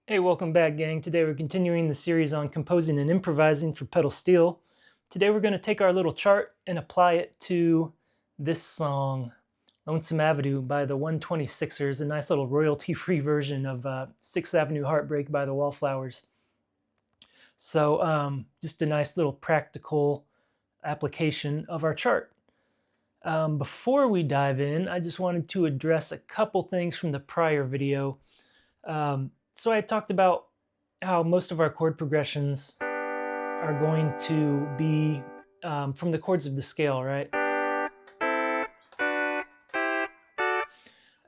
Hey, welcome back, gang. Today we're continuing the series on composing and improvising for pedal steel. Today we're going to take our little chart and apply it to this song, Lonesome Avenue by the 126ers, a nice little royalty-free version of 6th Avenue Heartbreak by the Wallflowers. So just a nice little practical application of our chart. Before we dive in, I just wanted to address a couple things from the prior video. So I talked about how most of our chord progressions are going to be from the chords of the scale, right?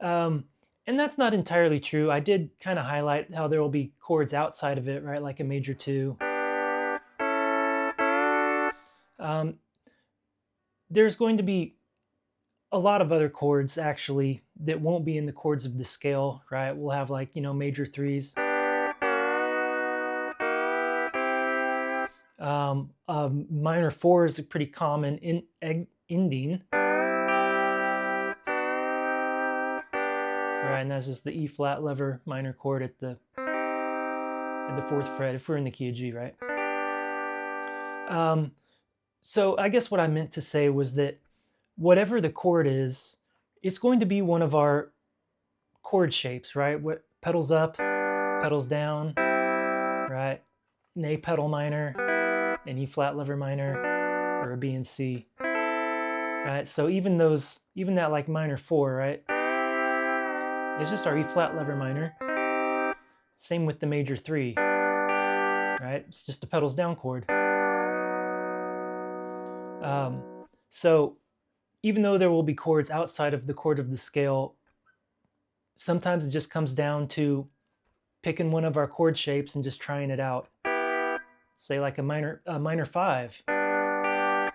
And that's not entirely true. I did kind of highlight how there will be chords outside of it, right? Like a major 2. There's going to be a lot of other chords actually that won't be in the chords of the scale, right? We'll have like, major 3s. Minor 4 is a pretty common ending. Right, and that's just the E flat lever minor chord at the 4th fret if we're in the key of G, right? So I guess what I meant to say was that whatever the chord is, it's going to be one of our chord shapes, right? What pedals up, pedals down, right? An A pedal minor, an E flat lever minor, or a B and C, right? So even that like minor 4, right? It's just our E flat lever minor. Same with the major 3, right? It's just a pedals down chord. So even though there will be chords outside of the chord of the scale, sometimes it just comes down to picking one of our chord shapes and just trying it out. Say like a minor 5. Right?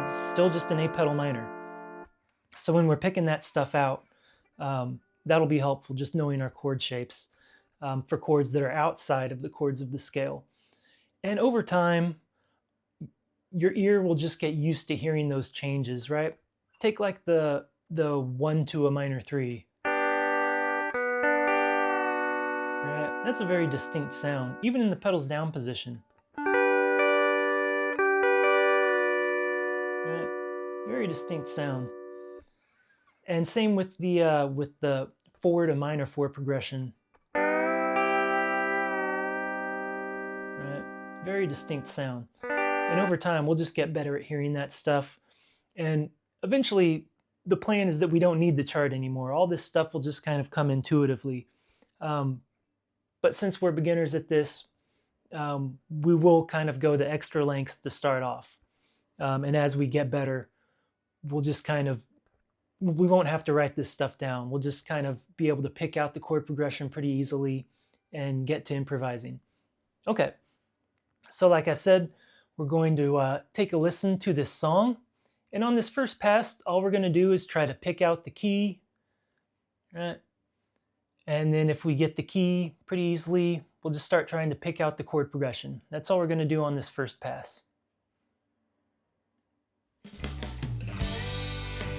It's still just an A pedal minor. So when we're picking that stuff out, that'll be helpful, just knowing our chord shapes for chords that are outside of the chords of the scale. And over time, your ear will just get used to hearing those changes, right? Take like the 1 to a minor 3. Right? That's a very distinct sound, even in the pedals down position. Right? Very distinct sound. And same with the 4 to minor 4 progression. Right? Very distinct sound. And over time, we'll just get better at hearing that stuff. And eventually, the plan is that we don't need the chart anymore. All this stuff will just kind of come intuitively. But since we're beginners at this, we will kind of go the extra lengths to start off. And as we get better, we'll just we won't have to write this stuff down. We'll just kind of be able to pick out the chord progression pretty easily and get to improvising. Okay, so like I said, we're going to take a listen to this song. And on this first pass, all we're going to do is try to pick out the key. Right? And then if we get the key pretty easily, we'll just start trying to pick out the chord progression. That's all we're going to do on this first pass.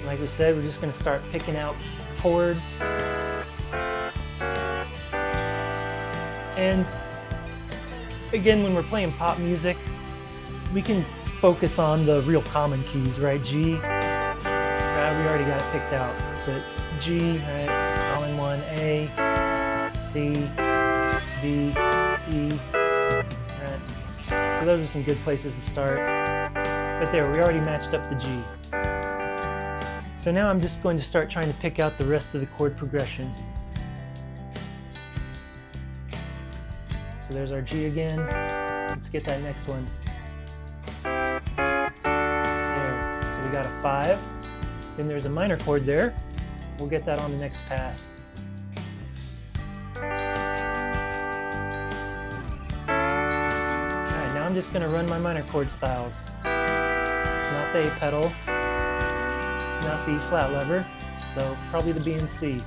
Like we said, we're just going to start picking out chords. And again, when we're playing pop music, we can focus on the real common keys, right? G, right, we already got it picked out, but G, right, common one, A, C, D, E, right? So those are some good places to start. But there, we already matched up the G. So now I'm just going to start trying to pick out the rest of the chord progression. So there's our G again. Let's get that next one. There. So we got a 5. Then there's a minor chord there. We'll get that on the next pass. Alright, now I'm just going to run my minor chord styles. It's not the A pedal. Not the flat lever, so probably the B and C.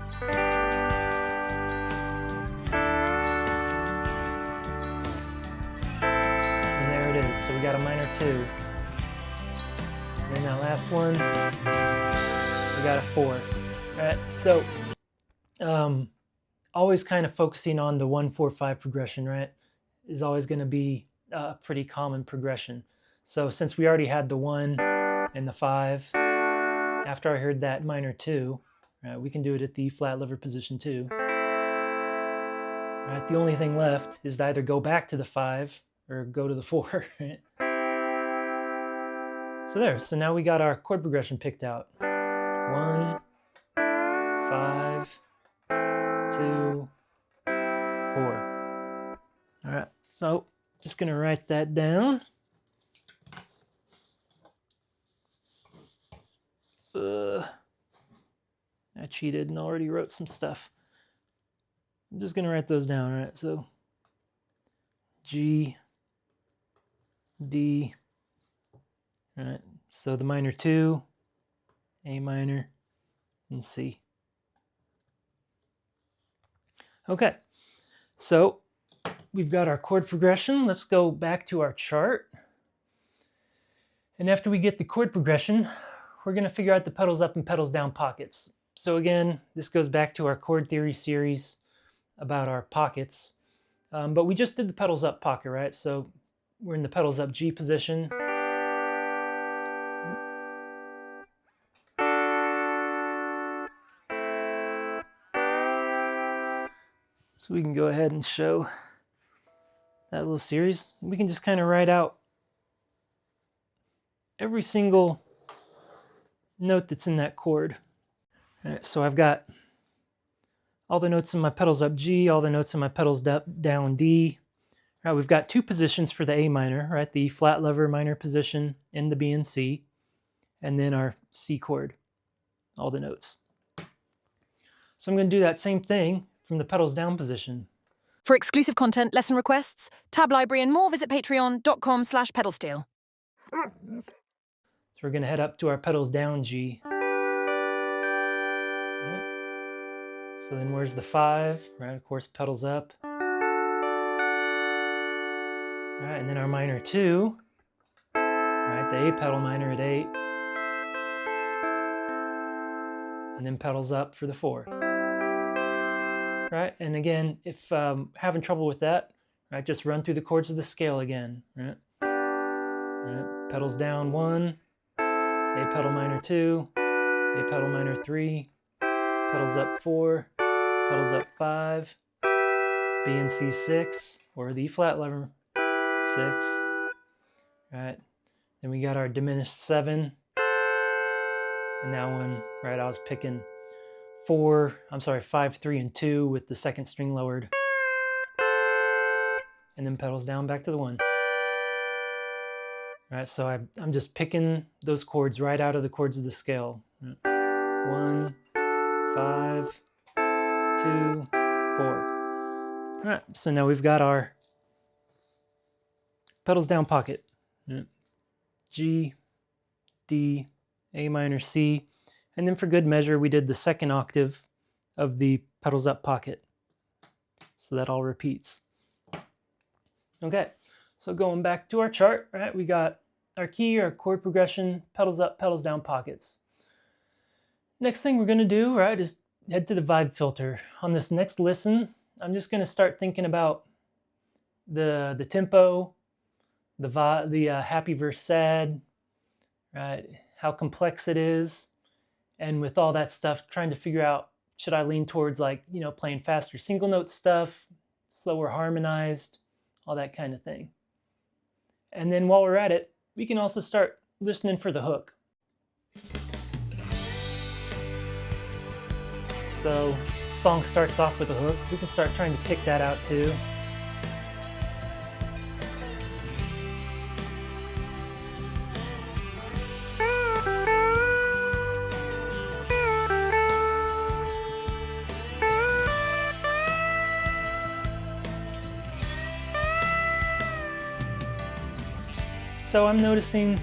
And there it is, so we got a minor 2. And then that last one, we got a 4. right? So always kind of focusing on the 1-4-5 progression, right, is always going to be a pretty common progression. So since we already had the 1 and the 5, after I heard that minor 2, right, we can do it at the E flat lever position too. Right, the only thing left is to either go back to the 5 or go to the 4. Right? So now we got our chord progression picked out. 1, 5, 2, 4. All right, so just gonna write that down. I cheated and already wrote some stuff. I'm just gonna write those down, all right? So G, D, all right? So the minor 2, A minor, and C. Okay, so we've got our chord progression. Let's go back to our chart. And after we get the chord progression, we're going to figure out the pedals up and pedals down pockets. So again, this goes back to our chord theory series about our pockets. But we just did the pedals up pocket, right? So we're in the pedals up G position. So we can go ahead and show that little series. We can just kind of write out every single note that's in that chord. All right, so I've got all the notes in my pedals up G, all the notes in my pedals down D. All right, we've got 2 positions for the A minor, right? The E flat lever minor position and the B and C, and then our C chord, all the notes. So I'm going to do that same thing from the pedals down position. For exclusive content, lesson requests, tab library, and more, visit patreon.com/pedalsteel. So we're going to head up to our pedals down G. Right. So then where's the 5? Right, of course, pedals up. All right, and then our minor 2. Right, the A pedal minor at 8. And then pedals up for the 4. Right, and again, if having trouble with that, right, just run through the chords of the scale again. Right, right. Pedals down 1, A pedal minor 2, A pedal minor 3, pedals up 4, pedals up 5, B and C 6, or the E flat lever 6. Right, then we got our diminished 7, and that one, right, I was picking 5, 3, and 2 with the second string lowered. And then pedals down back to the 1. All right, so I'm just picking those chords right out of the chords of the scale. 1, 5, 2, 4. All right, so now we've got our pedals down pocket. G, D, A minor, C. And then for good measure, we did the second octave of the pedals up pocket. So that all repeats. Okay, so going back to our chart, right, we got our key, our chord progression, pedals up, pedals down pockets. Next thing we're going to do, right, is head to the vibe filter. On this next listen, I'm just going to start thinking about the tempo, the happy versus sad, right, how complex it is. And with all that stuff, trying to figure out, should I lean towards, like, you know, playing faster single note stuff, slower harmonized, all that kind of thing. And then while we're at it, we can also start listening for the hook. So song starts off with a hook. We can start trying to pick that out too. So I'm noticing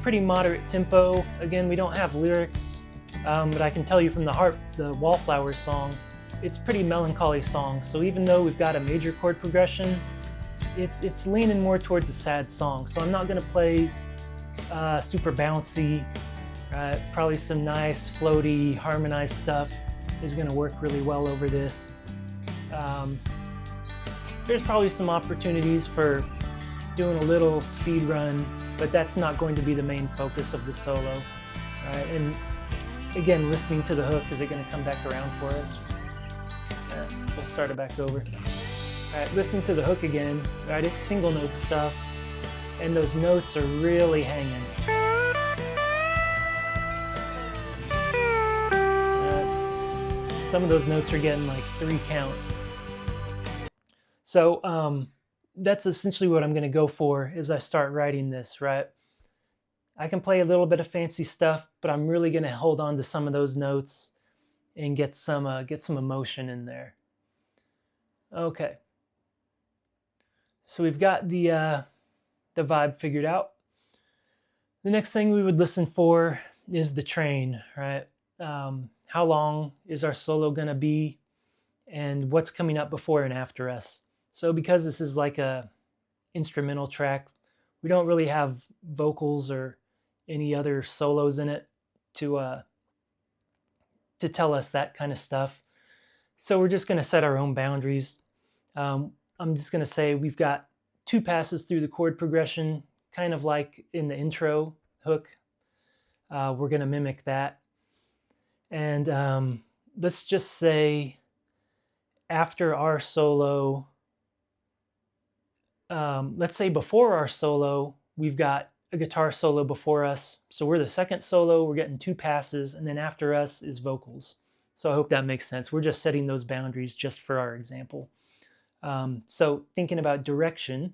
pretty moderate tempo. Again, we don't have lyrics, but I can tell you from the Wallflowers song, it's pretty melancholy song. So even though we've got a major chord progression, it's leaning more towards a sad song. So I'm not going to play super bouncy right? Probably some nice floaty harmonized stuff is going to work really well over this. There's probably some opportunities for doing a little speed run, but that's not going to be the main focus of the solo, right? And again, listening to the hook, is it going to come back around for us? We'll start it back over. All right, listening to the hook again, right? It's single note stuff, and those notes are really hanging. Some of those notes are getting like 3 counts. So that's essentially what I'm going to go for as I start writing this, right? I can play a little bit of fancy stuff, but I'm really going to hold on to some of those notes and get some emotion in there. Okay. So we've got the vibe figured out. The next thing we would listen for is the train, right? How long is our solo going to be, and what's coming up before and after us. So because this is like a instrumental track, we don't really have vocals or any other solos in it to tell us that kind of stuff. So we're just going to set our own boundaries. I'm just going to say we've got 2 passes through the chord progression, kind of like in the intro hook. We're going to mimic that. And let's just say after our solo, let's say before our solo, we've got a guitar solo before us. So we're the second solo, we're getting 2 passes, and then after us is vocals. So I hope that makes sense. We're just setting those boundaries just for our example. So thinking about direction,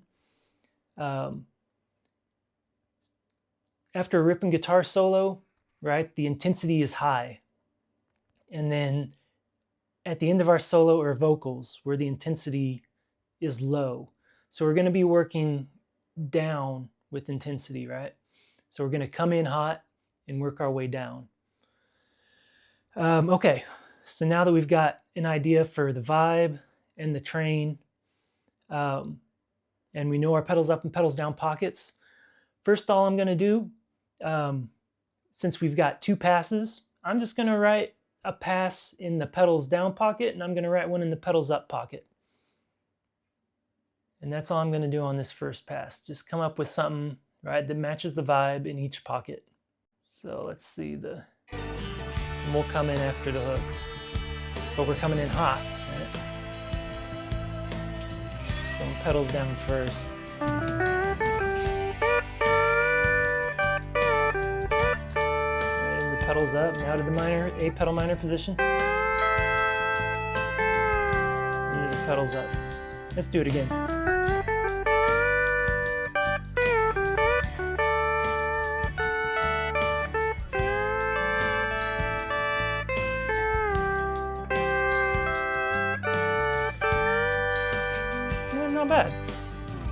after a ripping guitar solo, right, the intensity is high. And then at the end of our solo are vocals, where the intensity is low. So we're going to be working down with intensity, right? So we're going to come in hot and work our way down. Okay, so now that we've got an idea for the vibe and the train, and we know our pedals up and pedals down pockets, first all I'm going to do, since we've got 2 passes, I'm just going to write a pass in the pedals down pocket, and I'm going to write one in the pedals up pocket. And that's all I'm going to do on this first pass. Just come up with something, right, that matches the vibe in each pocket. So let's see, and we'll come in after the hook. But we're coming in hot, right? Going pedals down first. And the pedals up, now to the minor, A pedal minor position. And then the pedals up. Let's do it again. Not bad.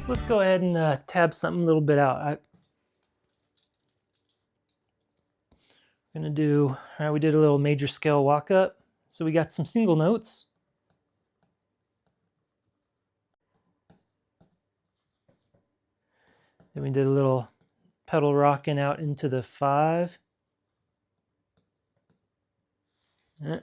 So let's go ahead and tab something a little bit out. I'm gonna do, all right, we did a little major scale walk up. So we got some single notes. Then we did a little pedal rocking out into the 5. All right.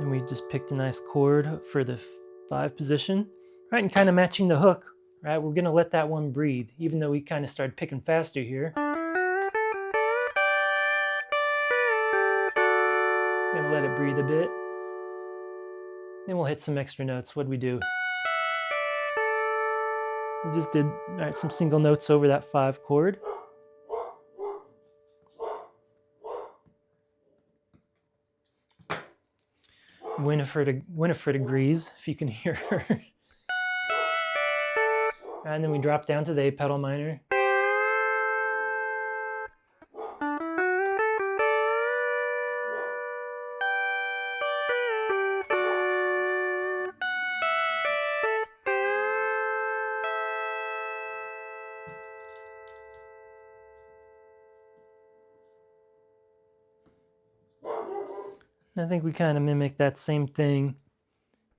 And we just picked a nice chord for the 5 position, right? And kind of matching the hook, right? We're gonna let that one breathe, even though we kind of started picking faster here. Gonna let it breathe a bit. Then we'll hit some extra notes. What'd we do? We just did, all right, some single notes over that 5 chord. Winifred agrees, if you can hear her. And then we drop down to the A pedal minor. I think we kind of mimic that same thing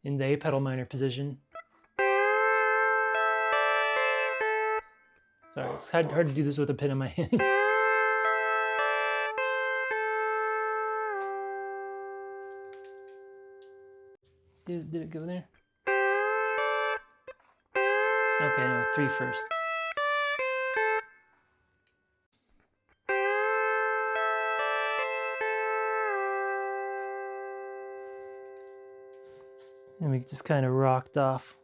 in the A pedal minor position. Sorry, it's hard to do this with a pen in my hand. Did it go there? Okay, no, 3 first. And we just kind of rocked off,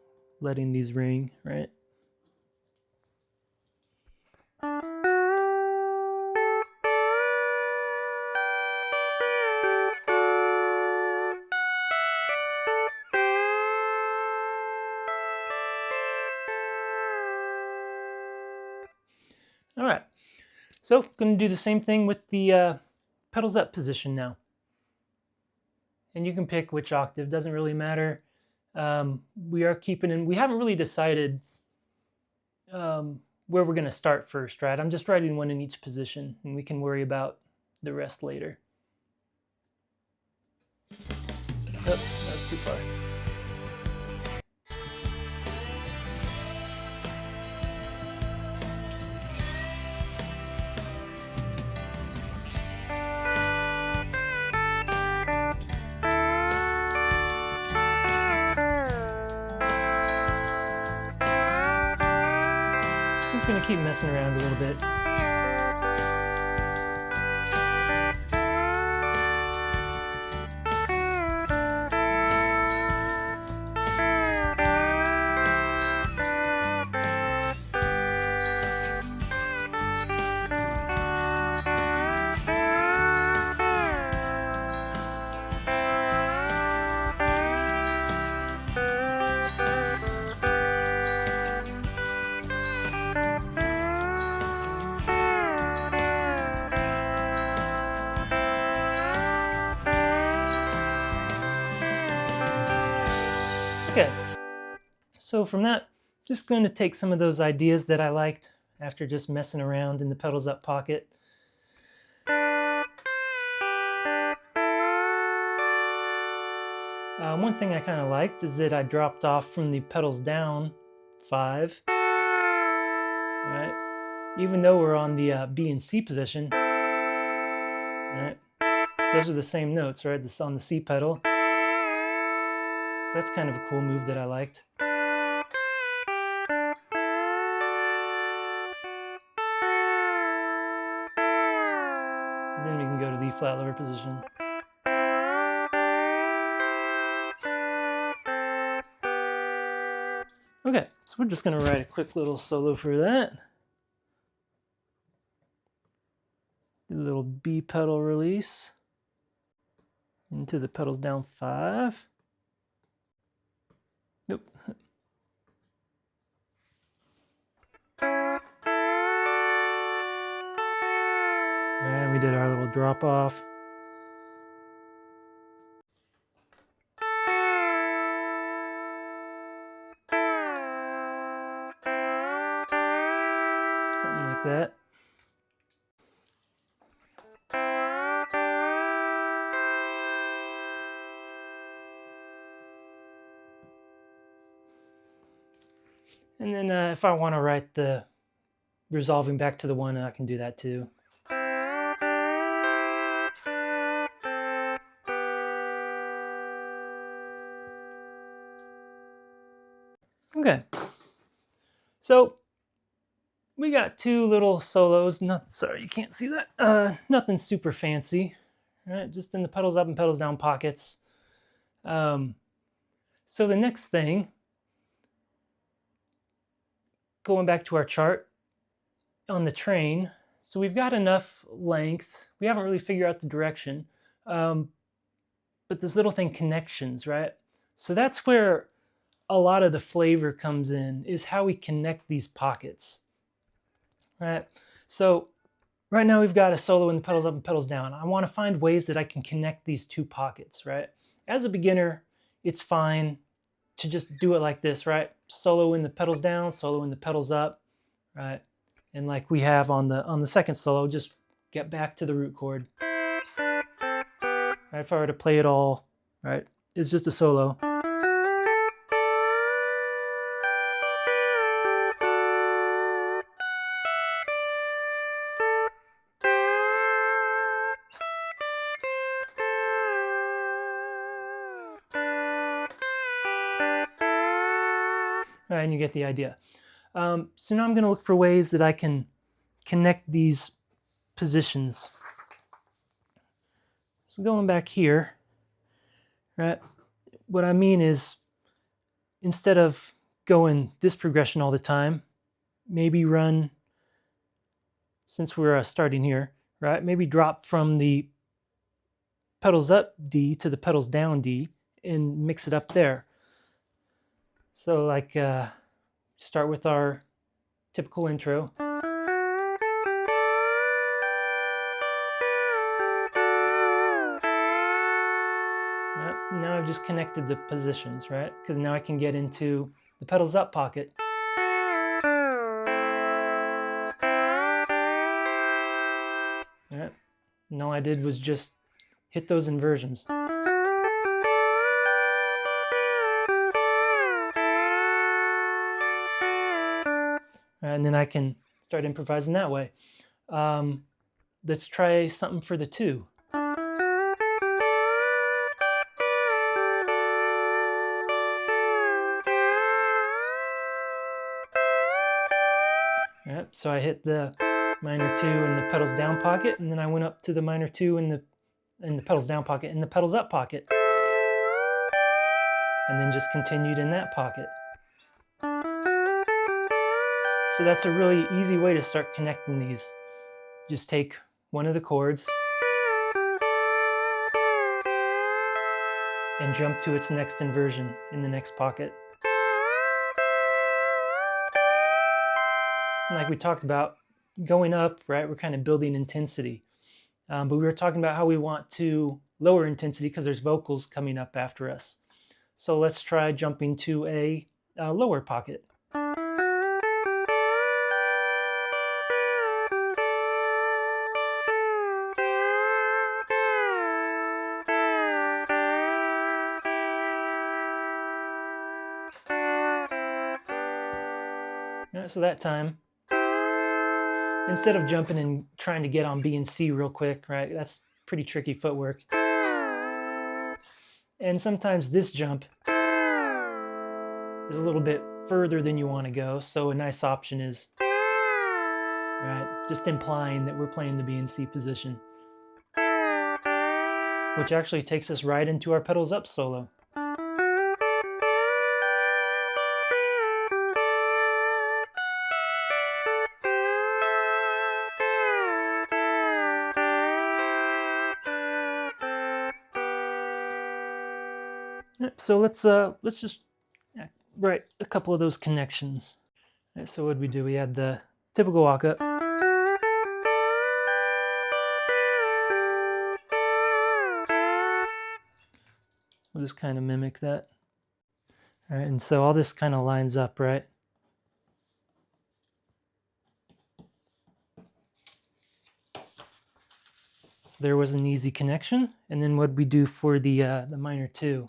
letting these ring, right? All right, so going to do the same thing with the pedals up position now. And you can pick which octave, doesn't really matter. We are keeping in, we haven't really decided where we're going to start first, right? I'm just writing one in each position, and we can worry about the rest later. Oops, that's too far. I'm just going to keep messing around a little bit. Okay, so from that, just going to take some of those ideas that I liked after just messing around in the pedals up pocket. One thing I kind of liked is that I dropped off from the pedals down 5, right? Even though we're on the B and C position, right? Those are the same notes, right? This on the C pedal. So that's kind of a cool move that I liked. And then we can go to the flat lower position. Okay, so we're just going to write a quick little solo for that. Do a little B pedal release into the pedals down 5. Nope. And we did our little drop off. Something like that. And then if I want to write the resolving back to the 1, I can do that too. Okay, so we got 2 little solos. Sorry, you can't see that. Nothing super fancy, right? Just in the pedals up and pedals down pockets. So the next thing, going back to our chart on the train, so we've got enough length. We haven't really figured out the direction, but this little thing, connections, right? So that's where a lot of the flavor comes in, is how we connect these pockets, right? So right now we've got a solo in the pedals up and pedals down. I want to find ways that I can connect these 2 pockets, right? As a beginner, it's fine to just do it like this, right? Solo in the pedals down, solo in the pedals up, right? And like we have on the second solo, just get back to the root chord. Right? If I were to play it all, right, it's just a solo. right, and you get the idea. So now I'm going to look for ways that I can connect these positions. So going back here, right, what I mean is instead of going this progression all the time, maybe run, since we're starting here, right, maybe drop from the pedals up D to the pedals down D and mix it up there. So like start with our typical intro. Now I've just connected the positions, right? Because now I can get into the pedals up pocket. Right? And all I did was just hit those inversions. And then I can start improvising that way. Let's try something for the 2. Yep, so I hit the minor 2 in the pedals down pocket, and then I went up to the minor 2 in the pedals down pocket and the pedals up pocket. And then just continued in that pocket. So that's a really easy way to start connecting these. Just take one of the chords and jump to its next inversion in the next pocket. And like we talked about, going up, right, we're kind of building intensity. But we were talking about how we want to lower intensity because there's vocals coming up after us. So let's try jumping to a lower pocket. So that time, instead of jumping and trying to get on B and C real quick, right, that's pretty tricky footwork. And sometimes this jump is a little bit further than you want to go, so a nice option is, right, just implying that we're playing the B and C position, which actually takes us right into our pedals up solo. So let's just write a couple of those connections. Right, so what did we do? We had the typical walk up. We'll just kind of mimic that. All right, and so all this kind of lines up, right? So there was an easy connection. And then what we do for the minor 2?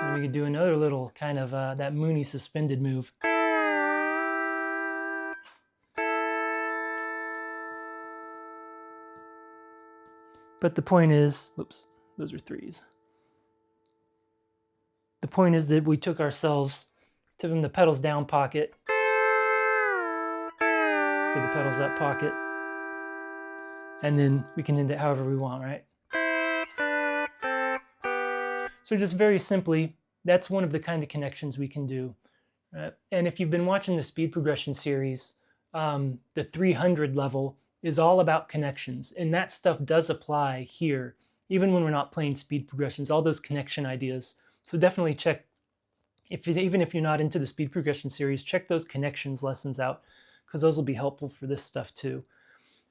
And we could do another little kind of that Mooney suspended move. But the point is, whoops, those are 3s. The point is that we took ourselves from the pedals down pocket to the pedals up pocket, and then we can end it however we want, right? So just very simply, that's one of the kind of connections we can do. And if you've been watching the speed progression series, the 300 level is all about connections, and that stuff does apply here, even when we're not playing speed progressions, all those connection ideas. So definitely check, even if you're not into the speed progression series, check those connections lessons out, because those will be helpful for this stuff too.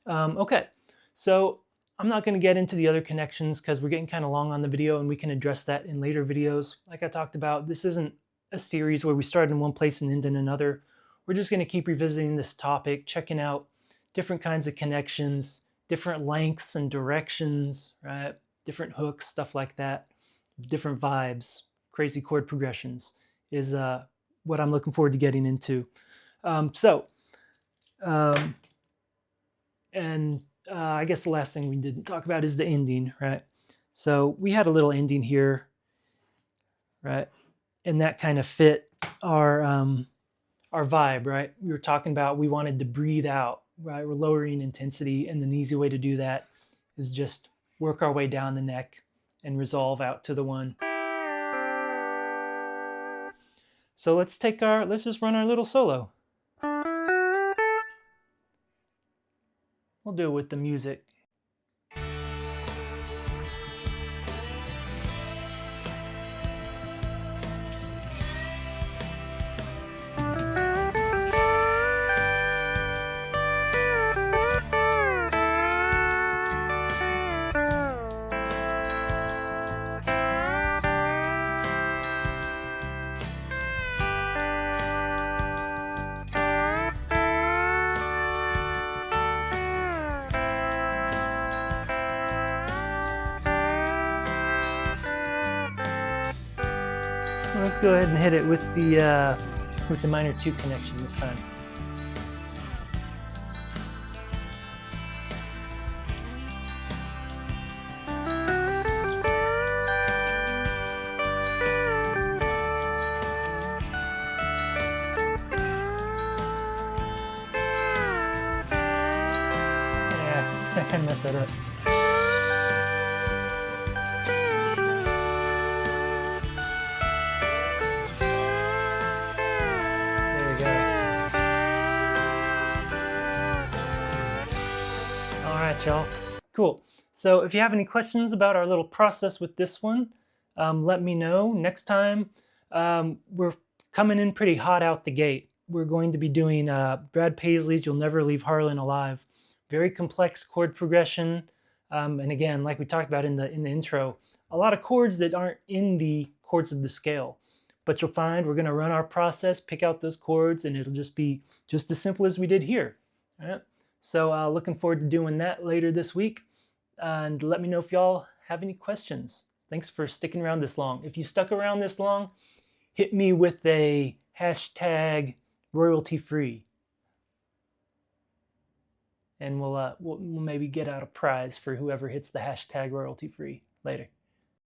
Okay, so I'm not going to get into the other connections because we're getting kind of long on the video, and we can address that in later videos. Like I talked about, this isn't a series where we start in one place and end in another. We're just going to keep revisiting this topic, checking out different kinds of connections, different lengths and directions, right? Different hooks, stuff like that, different vibes, crazy chord progressions is what I'm looking forward to getting into. Um, so, um, and I guess the last thing we didn't talk about is the ending, right? So we had a little ending here, right? And that kind of fit our vibe, right? We were talking about we wanted to breathe out, right? We're lowering intensity, and an easy way to do that is just work our way down the neck and resolve out to the one. So let's just run our little solo. We'll do it with the music. Let's go ahead and hit it with the minor 2 connection this time. Yeah, I kind of messed that up. All right, y'all. Cool. So if you have any questions about our little process with this one, let me know. Next time, we're coming in pretty hot out the gate. We're going to be doing Brad Paisley's "You'll Never Leave Harlan Alive." Very complex chord progression. And again, like we talked about in the intro, a lot of chords that aren't in the chords of the scale. But you'll find we're going to run our process, pick out those chords, and it'll just be just as simple as we did here. All right? So looking forward to doing that later this week. And let me know if y'all have any questions. Thanks for sticking around this long. If you stuck around this long, hit me with a hashtag royalty free. And we'll maybe get out a prize for whoever hits the hashtag royalty free later.